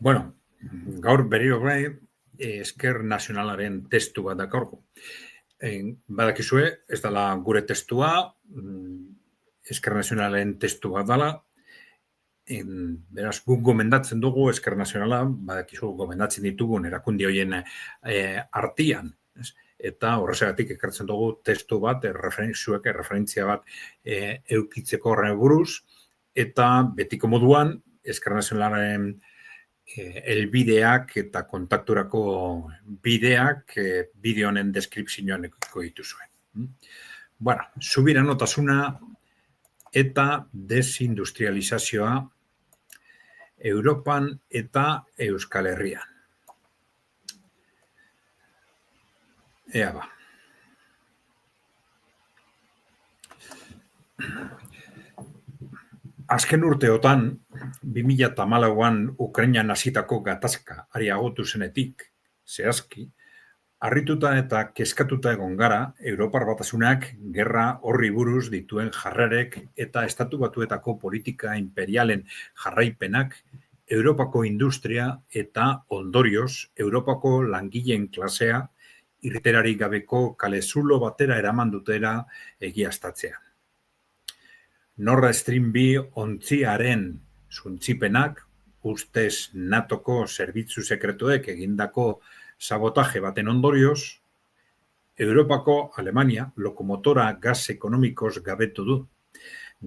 Bueno, gaur berriro bai, Esker Nazionalaren testu bat dakargu. Badakizue, ez dela gure testua, Esker Nazionalaren testu bat dela, beraz, guk gomendatzen dugu Esker Nazionala, badakizu gomendatzen ditugun erakundi horien artian, ez? Eta horrezagatik ekartzen dugu testu bat, zuek referentzia bat eukitzeko horren buruz, eta betiko moduan, Esker Nazionalaren helbideak eta kontakturako bideak bideo honen deskripzioan ekiko dituzue. Bueno, subiranotasuna eta desindustrializazioa Europan eta Euskal Herrian. Ea ba. Azken urteotan, 2014an Ukrainan hasitako gatazka areagotu zenetik, zehazki, harrituta eta kezkatuta egon gara, Europar Batasunak gerra horri buruz dituen jarrerek eta Estatu Batuetako politika imperialen jarraipenak Europako industria eta ondorioz Europako langileen klasea irriterarik gabeko kalezulo batera eraman dutela egiaztatzea. Nord Stream 2 ontziaren zuntzipenak, ustez NATOko zerbitzu sekretuek egindako sabotaje baten ondorioz, Europako Alemania lokomotora gas ekonomikoz gabetu du.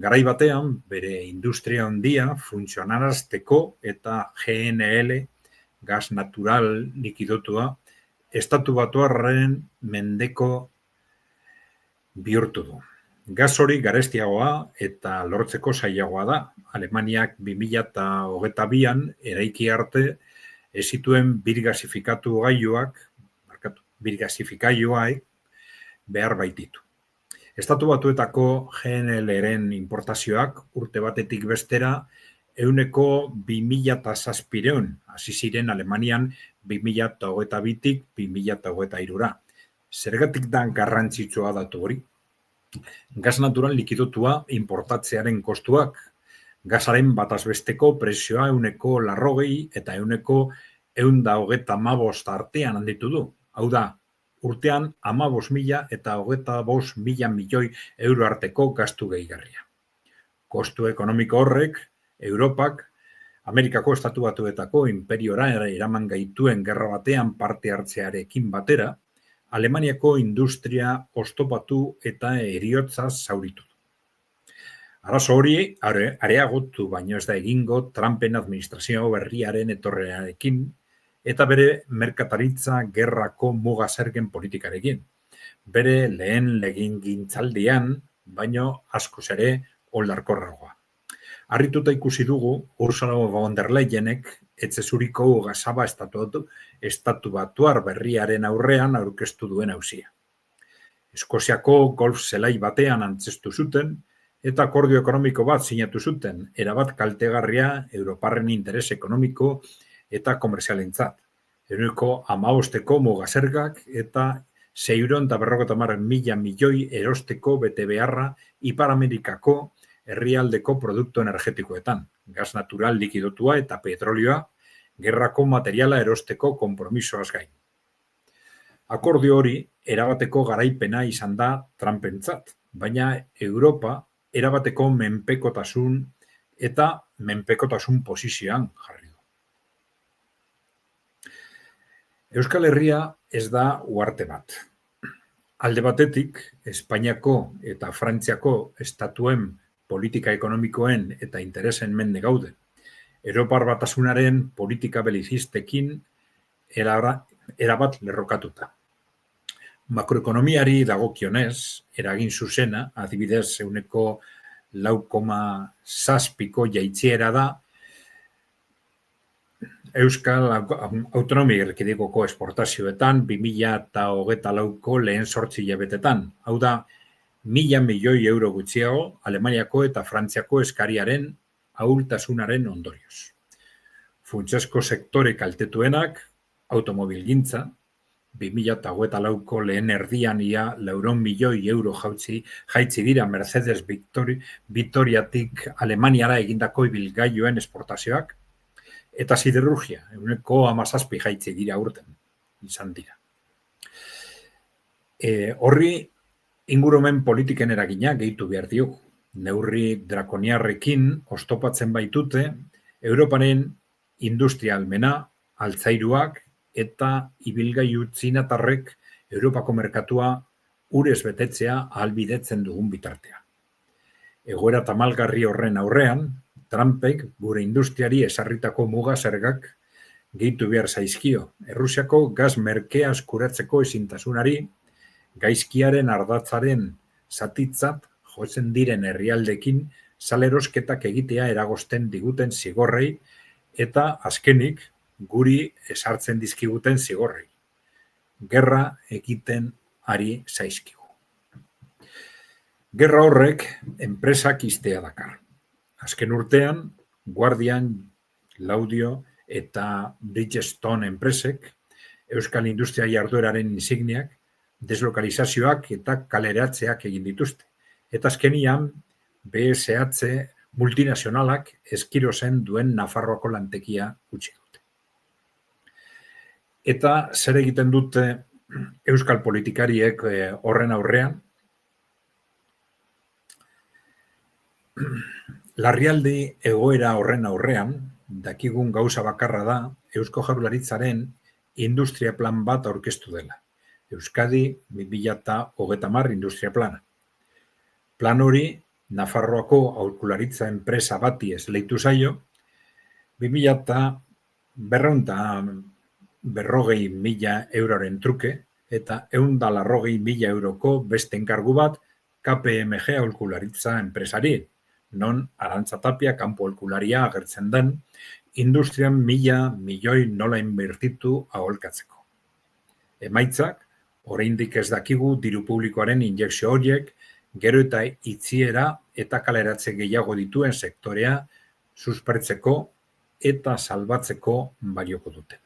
Garai batean, bere industria handia funtzionarazteko eta GNL, gas natural likidotua, Estatu Batuarren mendeko bihurtu du. Gas hori garestiagoa eta lortzeko zailagoa da. Alemaniak 2022an eraiki arte ez zituen birgasifikailuak behar baititu. Estatu Batuetako GNL-ren importazioak urte batetik bestera 2.000 hasi ziren Alemanian 2022tik 2023ra. Zergatik da garrantzitsua datu hori? Gas natural likidotua importatzearen kostuak, gasaren batazbesteko prezioa 180 eta 125 artean handitu du. Hau da, urtean 15.000 eta 25.000 milioi euro arteko gastu gehigarria. Kostu ekonomiko horrek, Europak, Amerikako Estatu Batuetako imperiora eraman gaituen gerra batean parte hartzearekin batera, Alemaniako industria oztopatu eta heriotza zauritu du. Arazo hori areagotu baino ez da egingo Trumpen administrazio berriaren etorrearekin eta bere merkataritza gerrako muga zergen politikarekin. Bere lehen legingintzaldian, baino askoz ere oldarkorragoa. Harrituta ikusi dugu Ursula von der Leyenek etzezuriko gasaba Estatu Batuar berriaren aurrean aurkeztu duen auzia. Eskoziako golf zelai batean antzestu zuten eta akordio ekonomiko bat sinatu zuten, erabat kaltegarria Europarren interes ekonomiko eta komerzialentzat. 15% mugazergak eta 650.000 milioi erosteko bete beharra Ipar Amerikako herrialdeko produktu energetikoetan, gas natural likidotua eta petrolioa, gerrako materiala erosteko konpromisoaz gain. Akordio hori erabateko garaipena izan da Trumpentzat, baina Europa erabateko menpekotasun eta menpekotasun posizioan jarri du. Euskal Herria ez da uharte bat. Alde batetik, Espainiako eta Frantziako estatuen politika ekonomikoen eta interesen mende gaude. Europar Batasunaren politika belizistekin erabat lerrokatuta. Makroekonomiari dagokionez, eragin zuzena, adibidez 6,7ko jaitsiera da Euskal Autonomia Erkidegoko esportazioetan 2024ko lehen 8 hilabetetan. Hau da, 1.000 milioi euro gutxiago Alemaniako eta Frantziako eskariaren ahultasunaren ondorioz. Funtsezko sektore kaltetuenak, automobilgintza, 2024ko lehen erdian ia 400 milioi euro jaitsi dira Mercedes Victoriatik Alemaniara egindako ibilgailuen esportazioak, eta siderurgia, 17% jaitsi dira urten, izan dira. Horri ingurumen politiken eragina gehitu behar diogu. Neurri drakoniarrekin oztopatzen baitute Europaren industrialmena, altzairuak eta ibilgailu txinatarrek Europako merkatua urez betetzea ahalbidetzen dugun bitartea. Egoera tamalgarri horren aurrean, Trumpek gure industriari ezarritako muga zergak gehitu behar zaizkio. Errusiako gaz merkea eskuratzeko ezintasunari, gaizkiaren ardatzaren zatitzat jotzen diren herrialdekin salerosketak egitea eragozten diguten zigorrei eta azkenik guri esartzen dizkiguten zigorrei. Gerra egiten ari zaizkigu. Gerra horrek enpresak iztea dakar. Azken urtean, Guardian, Laudio eta Bridgestone enpresek euskal industria jardueraren insigniak, deslokalizazioak eta kaleratzeak egin dituzte. Eta azkenian, BSH multinazionalak Eskirozen duen Nafarroako lantegia utzi dute. Eta zer egiten dute euskal politikariek horren aurrean? Larrialdi egoera horren aurrean, dakigun gauza bakarra da Eusko Jaurlaritzaren industria plan bat aurkeztu dela. Euskadi 2030 industria plana. Plan hori, Nafarroako aholkularitza enpresa bati esleitu zaio, 240.000 euroren truke eta 180.000 euroko beste enkargu bat KPMG aholkularitza enpresari, non Arantza Tapia kanpo aholkularia agertzen den, industrian 1.000 milioi nola inbertitu aholkatzeko. Emaitzak, oraindik ez dakigu diru publikoaren injekzio horiek, gero eta itziera eta kaleratze gehiago dituen sektorea suspertzeko eta salbatzeko balioko duten.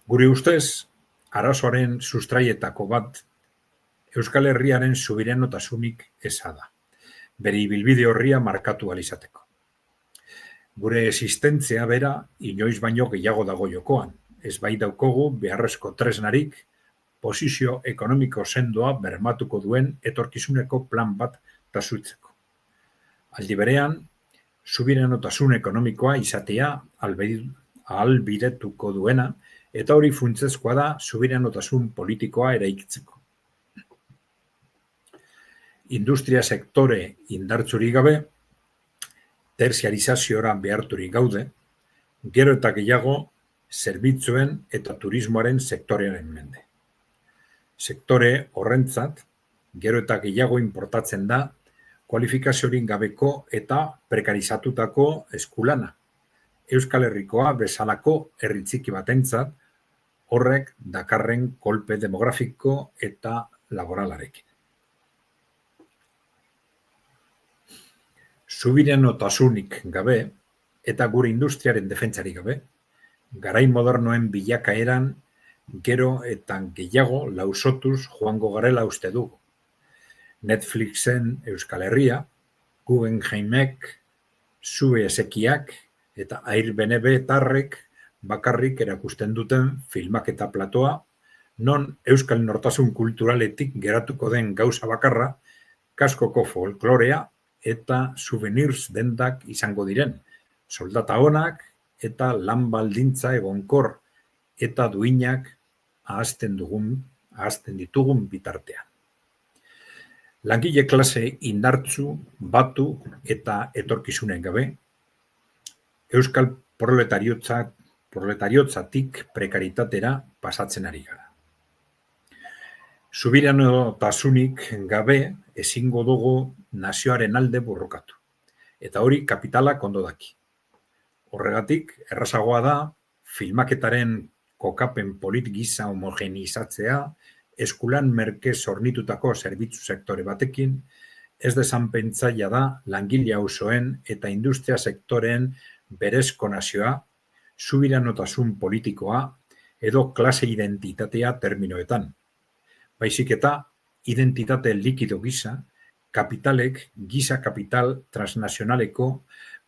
Gure ustez, arazoaren sustraietako bat Euskal Herriaren subiranotasunik eza da, bere ibilbide horria markatu ahal izateko. Gure existentzia bera inoiz baino gehiago dago jokoan, ez bai daukogu beharrezko tresnarik posizio ekonomiko sendoa bermatuko duen etorkizuneko plan bat tasutzeko. Aldi berean, subiranotasun ekonomikoa izatea ahalbidetuko duena, eta hori funtsezkoa da subiranotasun politikoa eraikitzeko. Industria sektore indartzurik gabe, terziarizaziora beharturik gaude, gero eta gehiago zerbitzuen eta turismoaren sektorearen mende. Sektore horrentzat, gero eta gehiago importatzen da kualifikaziorik gabeko eta prekarizatutako eskulana. Euskal Herrikoa bezalako herri txiki batentzat horrek dakarren kolpe demografiko eta laboralarekin. Subiranotasunik gabe eta gure industriaren defentsarik gabe, garai modernoen bilakaeran gero eta gehiago lausotuz joango garela uste dugu. Netflixen Euskal Herria, Guggenheimek, Suezekiak eta Airbnb-tarrek bakarrik erakusten duten filmaketa platoa, non euskal nortasun kulturaletik geratuko den gauza bakarra, kaskoko folklorea eta souvenirs dendak izango diren, soldata onak eta lan baldintza egonkor eta duinak ahazten ditugun bitartean. Langile klase indartsu, batu eta etorkizunen gabe, euskal proletariotzatik prekaritatera pasatzen ari gara. Subiranotasunik gabe ezingo dugu nazioaren alde borrokatu, eta hori kapitalak ondo daki. Horregatik, errazagoa da, filmaketaren kokapen gisa homogenizatzea, eskulan merke zornitutako zerbitzu sektore batekin, ez desan pentsaia da langile auzoen eta industria sektoreen berezko nazioa, subiranotasun politikoa edo klase identitatea terminoetan. Baizik eta identitate likido gisa, kapitalek giza kapital transnazionaleko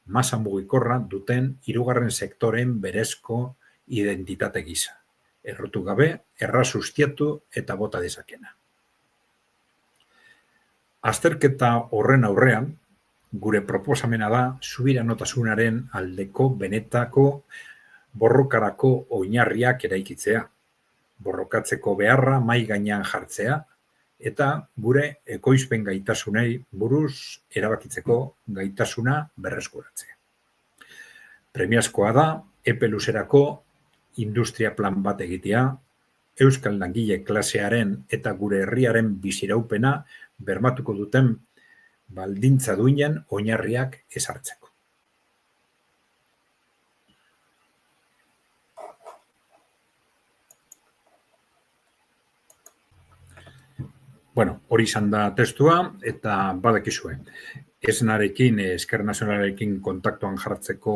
masa mugikorra duten hirugarren sektoreen berezko identitate gisa. Errotu gabe, erraz ustiatu eta bota dezakena. Azterketa horren aurrean, gure proposamena da subiranotasunaren aldeko benetako borrokarako oinarriak eraikitzea, borrokatzeko beharra mahai gainean jartzea, eta gure ekoizpen gaitasunei buruz erabakitzeko gaitasuna berreskuratzea. Premiazkoa da, epe luzerako industria plan bat egitea, euskal langile klasearen eta gure herriaren biziraupena bermatuko duten baldintza duinen oinarriak ezartzeko. Bueno, hori izan da testua eta badakizue. Esnarekin, Esker Nazionalarekin kontaktuan jartzeko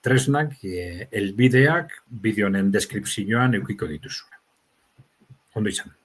tresnak, helbideak, bideo honen deskripzioan edukiko dituzu. Ondo izan.